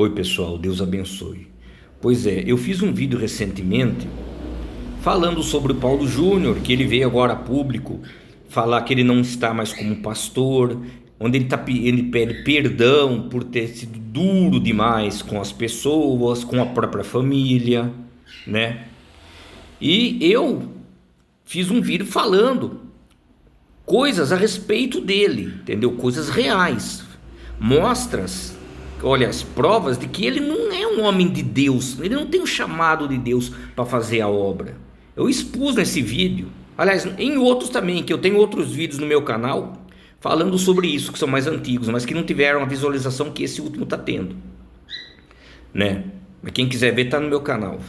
Oi pessoal, Deus abençoe. Pois é, eu fiz um vídeo recentemente falando sobre o Paulo Júnior, que ele veio agora a público falar que ele não está mais como pastor, onde ele pede perdão por ter sido duro demais com as pessoas, com a própria família, né? E eu fiz um vídeo falando coisas a respeito dele, entendeu? Coisas reais, mostras, olha, as provas de que ele não é um homem de Deus, ele não tem um chamado de Deus para fazer a obra. Eu expus nesse vídeo, aliás, em outros também, que eu tenho outros vídeos no meu canal falando sobre isso, que são mais antigos, mas que não tiveram a visualização que esse último está tendo, né? Mas quem quiser ver, está no meu canal,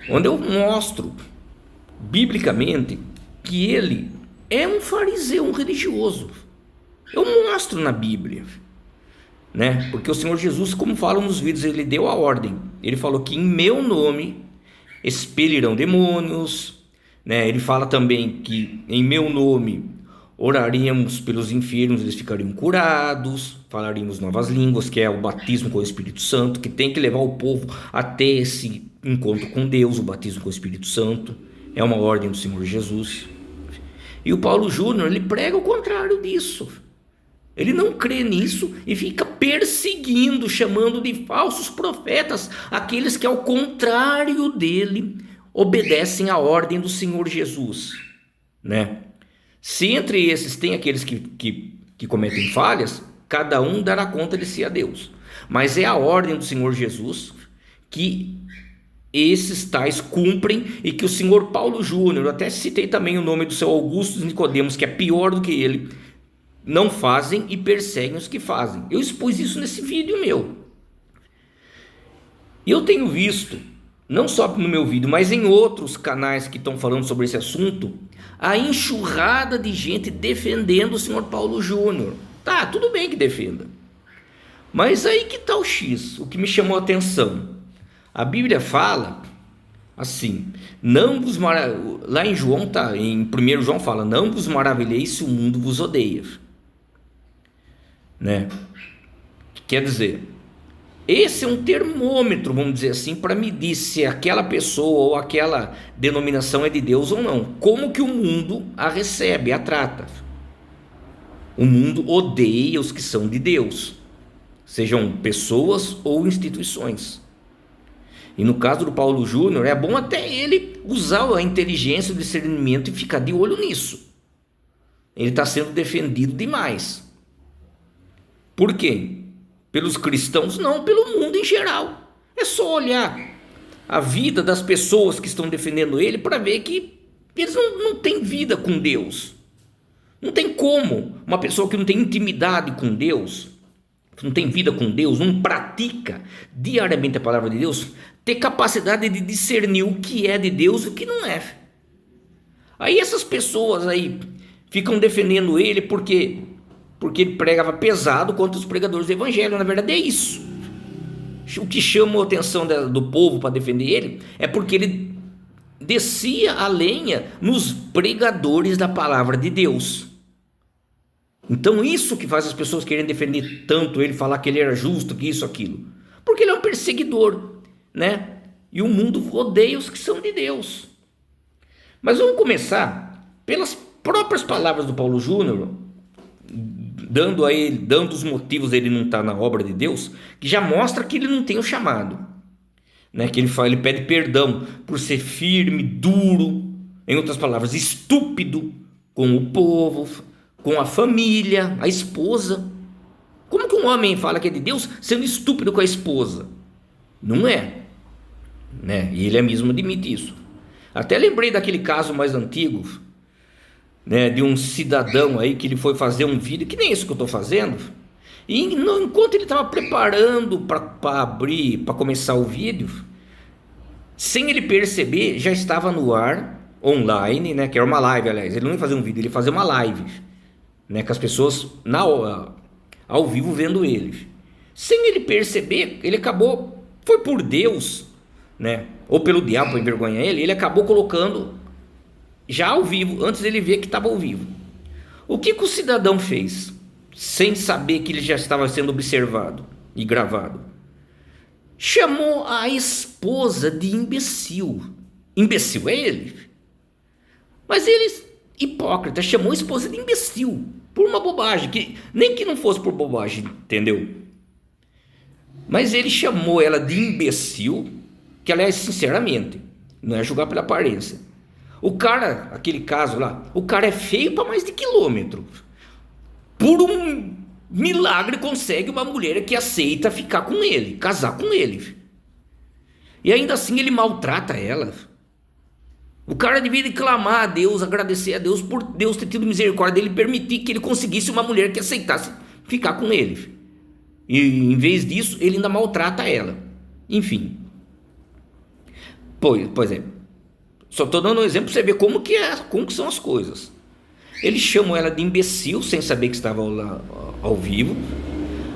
onde eu mostro biblicamente que ele é um fariseu, um religioso. Eu mostro na Bíblia, né? Porque o Senhor Jesus, como falam nos vídeos, ele deu a ordem. Ele falou que em meu nome expelirão demônios, né? Ele fala também que em meu nome oraríamos pelos enfermos, eles ficariam curados, falaríamos novas línguas, que é o batismo com o Espírito Santo, que tem que levar o povo até esse encontro com Deus, o batismo com o Espírito Santo. É uma ordem do Senhor Jesus. E o Paulo Júnior, ele prega o contrário disso. Ele não crê nisso e fica perseguindo, chamando de falsos profetas aqueles que, ao contrário dele, obedecem à ordem do Senhor Jesus, né? Se entre esses tem aqueles que cometem falhas, cada um dará conta de si a Deus. Mas é a ordem do Senhor Jesus que esses tais cumprem, e que o senhor Paulo Júnior, até citei também o nome do seu Augusto Nicodemos, que é pior do que ele, não fazem e perseguem os que fazem. Eu expus isso nesse vídeo meu. E eu tenho visto, não só no meu vídeo, mas em outros canais que estão falando sobre esse assunto, a enxurrada de gente defendendo o senhor Paulo Júnior. Tá, tudo bem que defenda. Mas aí que está o X, o que me chamou a atenção. A Bíblia fala assim, não vos lá em João, tá, em 1 João fala, não vos maravilheis se o mundo vos odeia, né? Quer dizer, esse é um termômetro, vamos dizer assim, para medir se aquela pessoa ou aquela denominação é de Deus ou não. Como que o mundo a recebe, a trata? O mundo odeia os que são de Deus, sejam pessoas ou instituições. E no caso do Paulo Júnior, é bom até ele usar a inteligência, o discernimento e ficar de olho nisso. Ele está sendo defendido demais. Por quê? Pelos cristãos? Não, pelo mundo em geral. É só olhar a vida das pessoas que estão defendendo ele para ver que eles não têm vida com Deus. Não tem como uma pessoa que não tem intimidade com Deus, não tem vida com Deus, não pratica diariamente a palavra de Deus, ter capacidade de discernir o que é de Deus e o que não é. Aí essas pessoas aí ficam defendendo ele porque ele pregava pesado contra os pregadores do evangelho. Na verdade é isso. O que chamou a atenção do povo para defender ele é porque ele descia a lenha nos pregadores da palavra de Deus. Então isso que faz as pessoas querem defender tanto ele, falar que ele era justo, que isso, aquilo. Porque ele é um perseguidor, né? E o mundo odeia os que são de Deus. Mas vamos começar pelas próprias palavras do Paulo Júnior, dando os motivos dele não estar na obra de Deus, que já mostra que ele não tem o chamado, né? Que ele pede perdão por ser firme, duro, em outras palavras, estúpido com o povo, com a família, a esposa. Como que um homem fala que é de Deus sendo estúpido com a esposa? Não é, né? E ele mesmo admite isso. Até lembrei daquele caso mais antigo, né, de um cidadão aí que ele foi fazer um vídeo, que nem isso que eu estou fazendo, e enquanto ele estava preparando para abrir, para começar o vídeo, sem ele perceber, já estava no ar, online, né, que era uma live, aliás, ele não ia fazer um vídeo, ele ia fazer uma live, né, com as pessoas ao vivo vendo ele. Sem ele perceber, ele acabou, foi por Deus, né, ou pelo diabo para envergonhar ele acabou colocando já ao vivo, antes dele ver que estava ao vivo. O que o cidadão fez, sem saber que ele já estava sendo observado e gravado? chamou a esposa de imbecil. Imbecil é ele. Mas ele, hipócrita, chamou a esposa de imbecil por uma bobagem, que nem que não fosse por bobagem, entendeu? Mas ele chamou ela de imbecil, que aliás, sinceramente, não é julgar pela aparência. O cara, aquele caso lá, o cara é feio para mais de quilômetro. Por um milagre consegue uma mulher que aceita ficar com ele, casar com ele. E ainda assim ele maltrata ela. O cara devia clamar a Deus, agradecer a Deus por Deus ter tido misericórdia dele, permitir que ele conseguisse uma mulher que aceitasse ficar com ele. E em vez disso, ele ainda maltrata ela. Enfim. Pois é. Só estou dando um exemplo para você ver como que são as coisas. Ele chamou ela de imbecil, sem saber que estava lá ao vivo.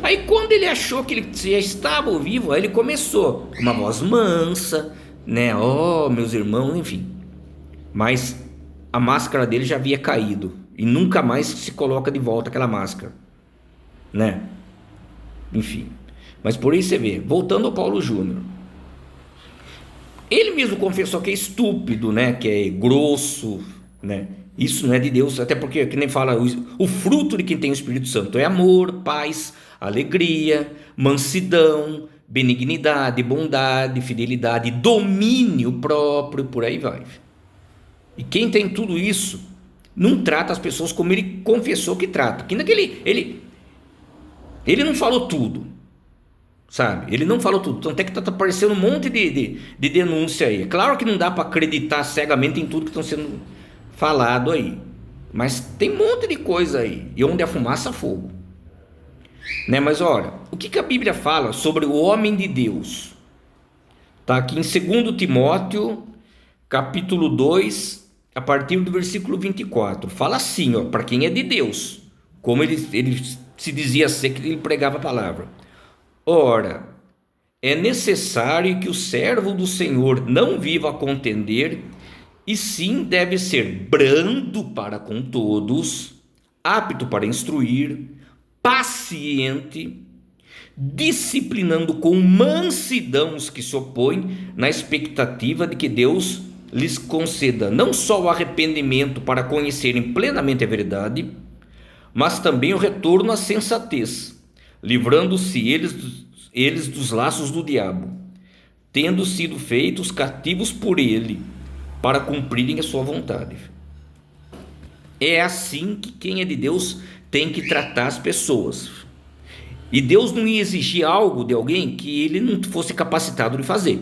Aí quando ele achou que ele já estava ao vivo, aí ele começou com uma voz mansa, né? Oh, meus irmãos, enfim. Mas a máscara dele já havia caído e nunca mais se coloca de volta aquela máscara, né? Enfim. Mas por isso você vê, voltando ao Paulo Júnior, ele mesmo confessou que é estúpido, né? Que é grosso, né? Isso não é de Deus, até porque, que nem fala, o fruto de quem tem o Espírito Santo é amor, paz, alegria, mansidão, benignidade, bondade, fidelidade, domínio próprio, por aí vai. E quem tem tudo isso não trata as pessoas como ele confessou que trata. Que naquele, ele não falou tudo, sabe? Ele não falou tudo. Tanto é que está aparecendo um monte de denúncia aí. É claro que não dá para acreditar cegamente em tudo que estão sendo falado aí. Mas tem um monte de coisa aí. E onde a fumaça, fogo. Né? Mas olha, o que a Bíblia fala sobre o homem de Deus? Está aqui em 2 Timóteo, capítulo 2, a partir do versículo 24, fala assim, ó, para quem é de Deus, como ele se dizia ser que ele pregava a palavra. Ora, é necessário que o servo do Senhor não viva a contender, e sim deve ser brando para com todos, apto para instruir, paciente, disciplinando com mansidão os que se opõem, na expectativa de que Deus lhes conceda não só o arrependimento para conhecerem plenamente a verdade, mas também o retorno à sensatez, livrando-se eles dos laços do diabo, tendo sido feitos cativos por ele, para cumprirem a sua vontade. É assim que quem é de Deus tem que tratar as pessoas. E Deus não ia exigir algo de alguém que ele não fosse capacitado de fazer,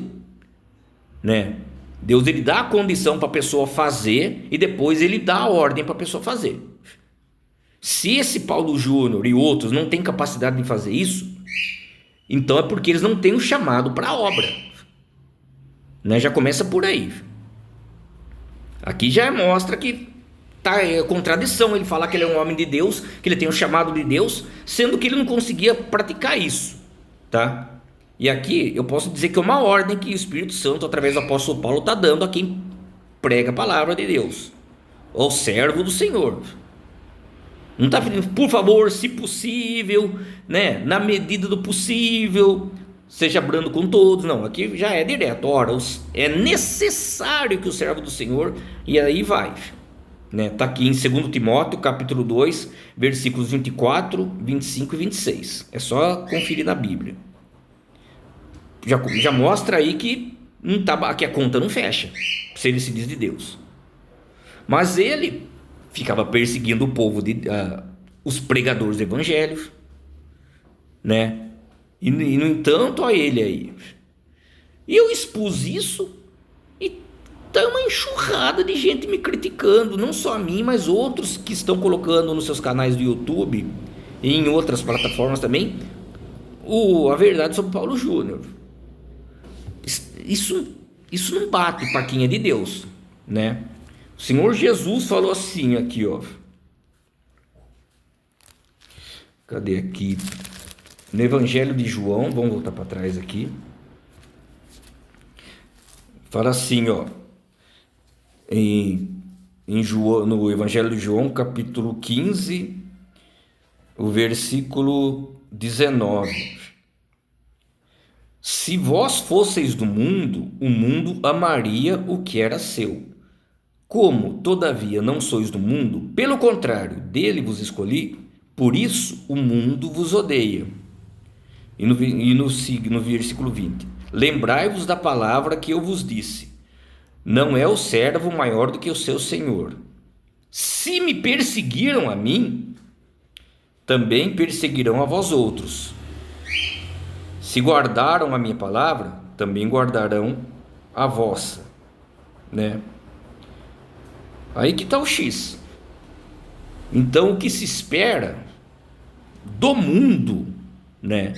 né? Deus, ele dá a condição para a pessoa fazer e depois ele dá a ordem para a pessoa fazer. Se esse Paulo Júnior e outros não têm capacidade de fazer isso, então é porque eles não têm o chamado para a obra, né? Já começa por aí. Aqui já mostra que é contradição ele falar que ele é um homem de Deus, que ele tem o chamado de Deus, sendo que ele não conseguia praticar isso, tá? E aqui eu posso dizer que é uma ordem que o Espírito Santo, através do apóstolo Paulo, está dando a quem prega a palavra de Deus, ao servo do Senhor. Não está pedindo, por favor, se possível, né, na medida do possível, seja brando com todos. Não, aqui já é direto. Ora, é necessário que o servo do Senhor, e aí vai, né? Está aqui em 2 Timóteo, capítulo 2, versículos 24, 25 e 26. É só conferir na Bíblia. Já mostra aí que, que a conta não fecha, se ele se diz de Deus. Mas ele ficava perseguindo o povo, os pregadores do evangelho, né? E no entanto, a ele aí. E eu expus isso e tá uma enxurrada de gente me criticando, não só a mim, mas outros que estão colocando nos seus canais do YouTube e em outras plataformas também a verdade sobre Paulo Júnior. Isso não bate para quem é de Deus, né? O Senhor Jesus falou assim aqui, ó. Cadê aqui? No Evangelho de João, vamos voltar para trás aqui. Fala assim, ó. No Evangelho de João, capítulo 15, o versículo 19. Se vós fosseis do mundo, o mundo amaria o que era seu. Como, todavia, não sois do mundo, pelo contrário, dele vos escolhi, por isso o mundo vos odeia. No versículo 20: Lembrai-vos da palavra que eu vos disse: não é o servo maior do que o seu senhor. Se me perseguiram a mim, também perseguirão a vós outros. Se guardaram a minha palavra, também guardarão a vossa, né? Aí que está o X. Então o que se espera do mundo, né,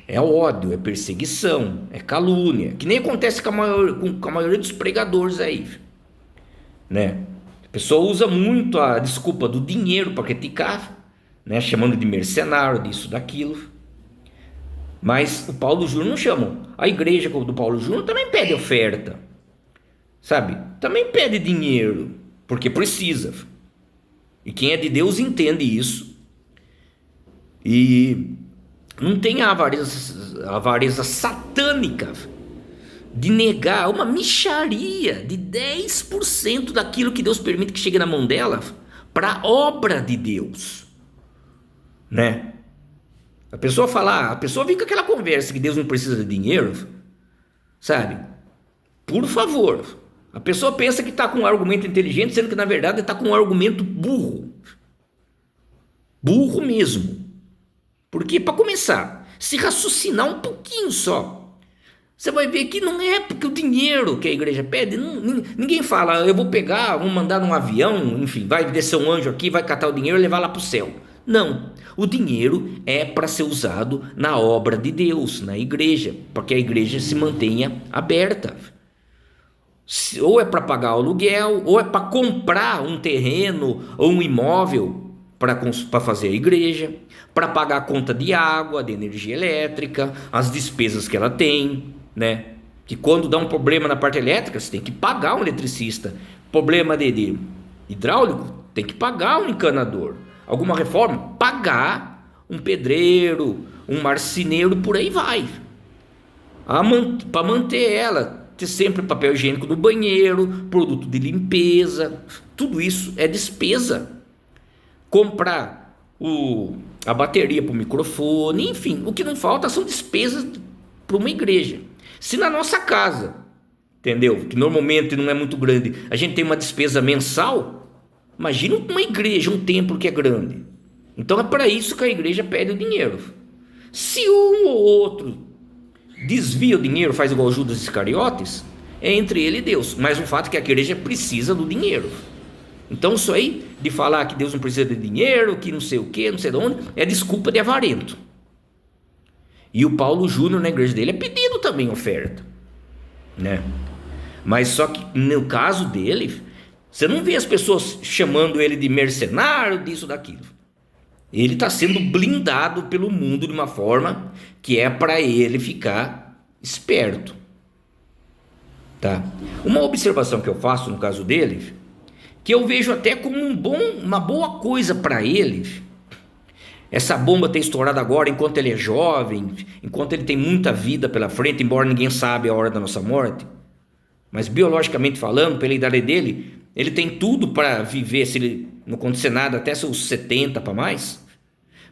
é ódio, é perseguição, é calúnia, que nem acontece com a maioria dos pregadores aí, né? A pessoa usa muito a desculpa do dinheiro para criticar, né, chamando de mercenário, disso, daquilo. Mas o Paulo Júnior não chama. A igreja do Paulo Júnior também pede oferta, sabe? Também pede dinheiro, porque precisa. E quem é de Deus entende isso. E não tem a avareza satânica de negar uma mixaria de 10% daquilo que Deus permite que chegue na mão dela para a obra de Deus, né? A pessoa vem com aquela conversa que Deus não precisa de dinheiro, sabe? Por favor, a pessoa pensa que está com um argumento inteligente, sendo que na verdade está com um argumento burro. Burro mesmo. Porque, para começar, se raciocinar um pouquinho só, você vai ver que não é porque o dinheiro que a igreja pede, ninguém fala, eu vou pegar, vou mandar num avião, enfim, vai descer um anjo aqui, vai catar o dinheiro e levar lá para o céu. Não, o dinheiro é para ser usado na obra de Deus, na igreja, para que a igreja se mantenha aberta. Ou é para pagar o aluguel, ou é para comprar um terreno ou um imóvel para fazer a igreja, para pagar a conta de água, de energia elétrica, as despesas que ela tem, né? Que quando dá um problema na parte elétrica, você tem que pagar um eletricista. Problema de hidráulico, tem que pagar um encanador. Alguma reforma, pagar um pedreiro, um marceneiro, por aí vai. Para manter ela, ter sempre papel higiênico no banheiro, produto de limpeza, tudo isso é despesa. Comprar a bateria para o microfone, enfim, o que não falta são despesas para uma igreja. Se na nossa casa, entendeu, que normalmente não é muito grande, a gente tem uma despesa mensal, imagina uma igreja, um templo que é grande. Então é para isso que a igreja pede o dinheiro. Se um ou outro desvia o dinheiro, faz igual Judas Iscariotes, é entre ele e Deus. Mas o fato é que a igreja precisa do dinheiro. Então isso aí de falar que Deus não precisa de dinheiro, que não sei o que, não sei de onde, é desculpa de avarento. E o Paulo Júnior na igreja dele é pedido também oferta, né? Mas só que no caso dele, você não vê as pessoas chamando ele de mercenário, disso, daquilo. Ele está sendo blindado pelo mundo de uma forma que é para ele ficar esperto, tá? Uma observação que eu faço no caso dele, que eu vejo até como uma boa coisa para ele, essa bomba ter estourado agora enquanto ele é jovem, enquanto ele tem muita vida pela frente, embora ninguém saiba a hora da nossa morte, mas biologicamente falando, pela idade dele, ele tem tudo para viver, se ele não acontecer nada, até seus 70 para mais.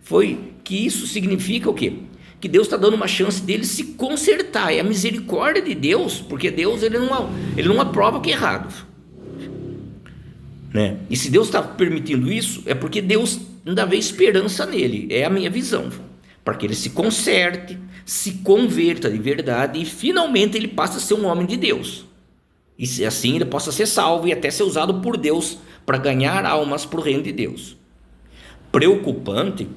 Foi que isso significa o quê? Que Deus está dando uma chance dele se consertar. É a misericórdia de Deus, porque Deus ele não aprova o que é errado, né? E se Deus está permitindo isso, é porque Deus ainda vê esperança nele. É a minha visão, para que ele se conserte, se converta de verdade e finalmente ele passe a ser um homem de Deus. E assim ele possa ser salvo e até ser usado por Deus para ganhar almas para o reino de Deus. Preocupante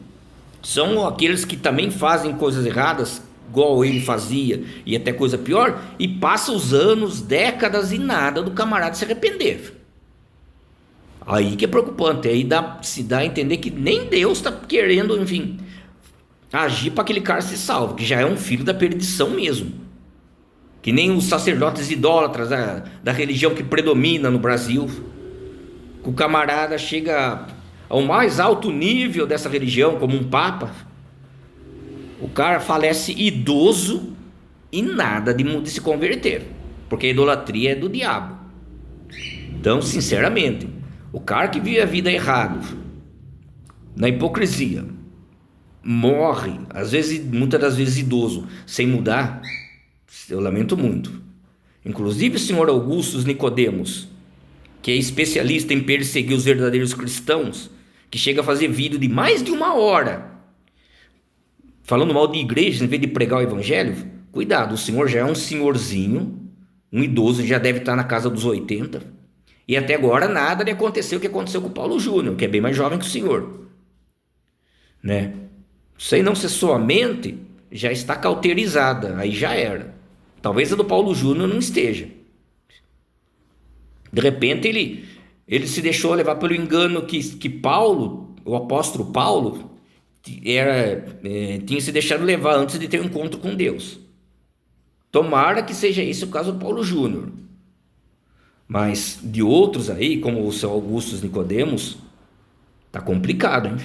são aqueles que também fazem coisas erradas, igual ele fazia, e até coisa pior, e passa os anos, décadas e nada do camarada se arrepender. Aí que é preocupante. Aí se dá a entender que nem Deus está querendo, enfim, agir para aquele cara se salvo, que já é um filho da perdição mesmo. Que nem os sacerdotes idólatras da religião que predomina no Brasil. Que o camarada chega ao mais alto nível dessa religião, como um papa. O cara falece idoso, e nada de se converter, porque a idolatria é do diabo. Então, sinceramente, o cara que vive a vida errado, na hipocrisia, morre, às vezes, muitas das vezes idoso, sem mudar, eu lamento muito. Inclusive o senhor Augusto Nicodemos, que é especialista em perseguir os verdadeiros cristãos, que chega a fazer vídeo de mais de 1 hora, falando mal de igrejas em vez de pregar o evangelho. Cuidado, o senhor já é um senhorzinho, um idoso, já deve estar na casa dos 80, e até agora nada de acontecer o que aconteceu com o Paulo Júnior, que é bem mais jovem que o senhor, né? Isso aí não cessou a mente, já está cauterizada, aí já era. Talvez a do Paulo Júnior não esteja. De repente ele se deixou levar pelo engano que Paulo, o apóstolo Paulo, tinha se deixado levar antes de ter um encontro com Deus. Tomara que seja esse o caso do Paulo Júnior. Mas de outros aí, como o seu Augusto Nicodemos, tá complicado, hein?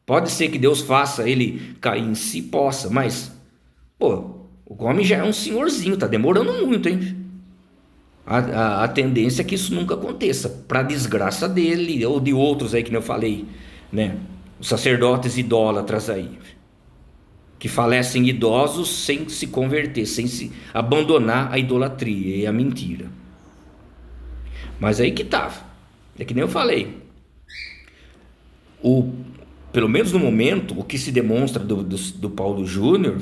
Pode ser que Deus faça ele cair em si, possa, mas, pô, o homem já é um senhorzinho, tá demorando muito, hein? A tendência é que isso nunca aconteça, para desgraça dele ou de outros aí que eu falei, né? Os sacerdotes idólatras aí, que falecem idosos sem se converter, sem se abandonar a idolatria e a mentira. Mas aí que tá, é que nem eu falei, pelo menos no momento, o que se demonstra do Paulo Júnior,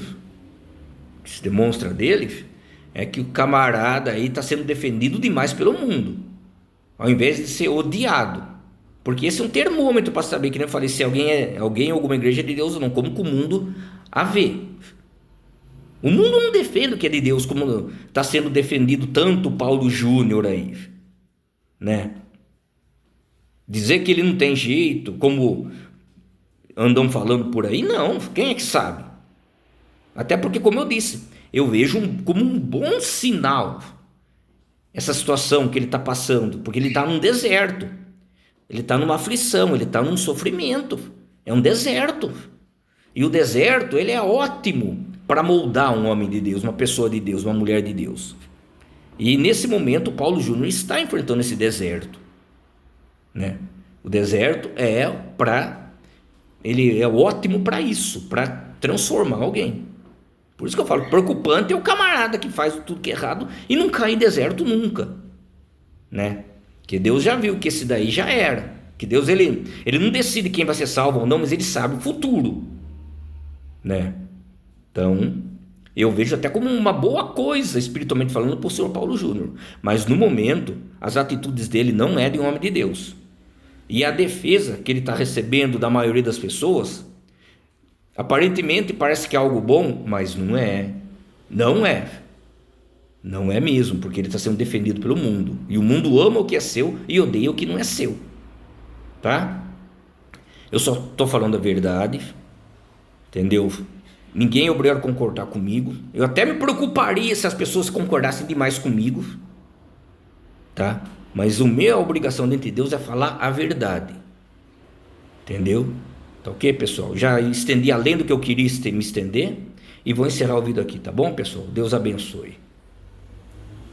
o que se demonstra dele, é que o camarada aí está sendo defendido demais pelo mundo, ao invés de ser odiado. Porque esse é um termômetro para saber, que nem eu falei, se alguém em alguma igreja é de Deus ou não, como que o mundo a vê. O mundo não defende o que é de Deus, como está sendo defendido tanto o Paulo Júnior aí, né? Dizer que ele não tem jeito, como andam falando por aí, não, quem é que sabe? Até porque, como eu disse, eu vejo como um bom sinal essa situação que ele está passando, porque ele está num deserto, ele está numa aflição, ele está num sofrimento, é um deserto, e o deserto ele é ótimo para moldar um homem de Deus, uma pessoa de Deus, uma mulher de Deus. E nesse momento o Paulo Júnior está enfrentando esse deserto, né? O deserto ele é ótimo para isso, para transformar alguém. Por isso que eu falo, preocupante é o camarada que faz tudo que é errado e não cai em deserto nunca, né? Que Deus já viu que esse daí já era, que Deus ele não decide quem vai ser salvo ou não, mas ele sabe o futuro, né? Então eu vejo até como uma boa coisa, espiritualmente falando, para o senhor Paulo Júnior, mas no momento as atitudes dele não é de um homem de Deus, e a defesa que ele está recebendo da maioria das pessoas aparentemente parece que é algo bom, mas não é. Não é mesmo, porque ele está sendo defendido pelo mundo. E o mundo ama o que é seu e odeia o que não é seu. Tá? Eu só estou falando a verdade. Entendeu? Ninguém é obrigado a concordar comigo. Eu até me preocuparia se as pessoas concordassem demais comigo. Tá? Mas a minha obrigação diante de Deus é falar a verdade. Entendeu? Tá ok, pessoal? Já estendi além do que eu queria me estender e vou encerrar o vídeo aqui, tá bom, pessoal? Deus abençoe.